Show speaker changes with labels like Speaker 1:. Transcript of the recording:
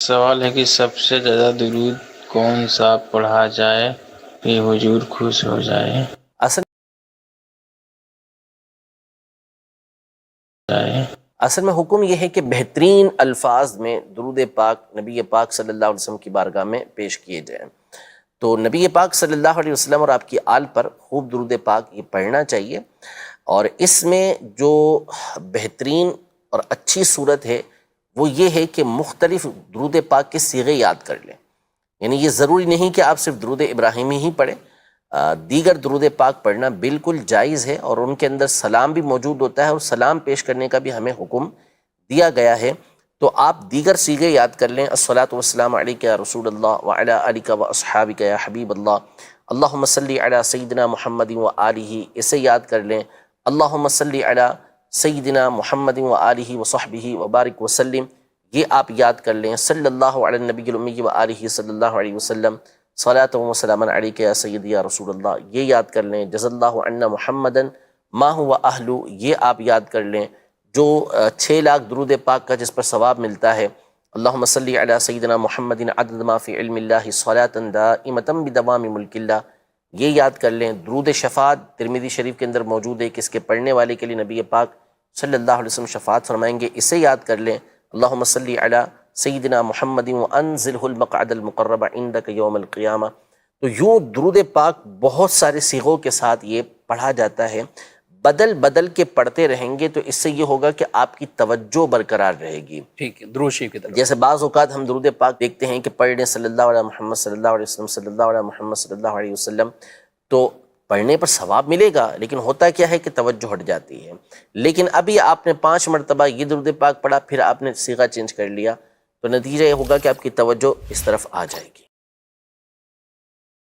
Speaker 1: سوال ہے کہ سب سے زیادہ درود کون سا پڑھا جائے کہ حضور خوش ہو جائے؟
Speaker 2: اصل میں حکم یہ ہے کہ بہترین الفاظ میں درود پاک نبی پاک صلی اللہ علیہ وسلم کی بارگاہ میں پیش کیے جائیں۔ تو نبی پاک صلی اللہ علیہ وسلم اور آپ کی آل پر خوب درود پاک یہ پڑھنا چاہیے، اور اس میں جو بہترین اور اچھی صورت ہے وہ یہ ہے کہ مختلف درود پاک کے صیغے یاد کر لیں۔ یعنی یہ ضروری نہیں کہ آپ صرف درود ابراہیمی ہی پڑھیں، دیگر درود پاک پڑھنا بالکل جائز ہے، اور ان کے اندر سلام بھی موجود ہوتا ہے، اور سلام پیش کرنے کا بھی ہمیں حکم دیا گیا ہے۔ تو آپ دیگر صیغے یاد کر لیں، الصلاۃ والسلام علیک یا رسول اللہ وعلی آلک و اصحابک یا حبیب اللہ، اللہم صلی علی سیدنا محمد و آلہ، اسے یاد کر لیں، اللہم صلی علی سیدنا محمد و آلہ و صحبہ وبارک وسلم، یہ آپ یاد کر لیں، صلی اللہ علی النبی الامی و آلہ صلی اللہ علیہ وسلم، صلاۃ و سلام علیک یا سیدی یا رسول اللہ، یہ یاد کر لیں، جزا اللہ عنا محمدن ما هو اہلو، یہ آپ یاد کر لیں۔ جو 6 لاکھ درود پاک کا جس پر ثواب ملتا ہے، اللہم صلی علی سیدنا محمد عدد ما فی علم اللہ صلاۃ دائمۃ بدوام ملک اللہ، یہ یاد کر لیں۔ درود شفاعت ترمذی شریف کے اندر موجود ہے کہ اس کے پڑھنے والے کے لیے نبی پاک صلی اللہ علیہ وسلم شفاعت فرمائیں گے، اسے یاد کر لیں، اللہم صلی علی سیدنا محمد وانزلہ المقعد المقرب عندک یوم القیامہ۔ تو یوں درود پاک بہت سارے صیغوں کے ساتھ یہ پڑھا جاتا ہے، بدل بدل کے پڑھتے رہیں گے تو اس سے یہ ہوگا کہ آپ کی توجہ برقرار رہے گی۔
Speaker 3: ٹھیک ہے، درود شریف کی طرف
Speaker 2: جیسے بعض اوقات ہم درود پاک دیکھتے ہیں کہ پڑھ لیں صلی اللہ علیہ محمد صلی اللہ علیہ وسلم، صلی اللہ علیہ محمد صلی اللہ علیہ وسلم، تو پڑھنے پر ثواب ملے گا، لیکن ہوتا کیا ہے کہ توجہ ہٹ جاتی ہے۔ لیکن ابھی آپ نے 5 مرتبہ یہ درود پاک پڑھا، پھر آپ نے صیغہ چینج کر لیا، تو نتیجہ یہ ہوگا کہ آپ کی توجہ اس طرف آ جائے گی۔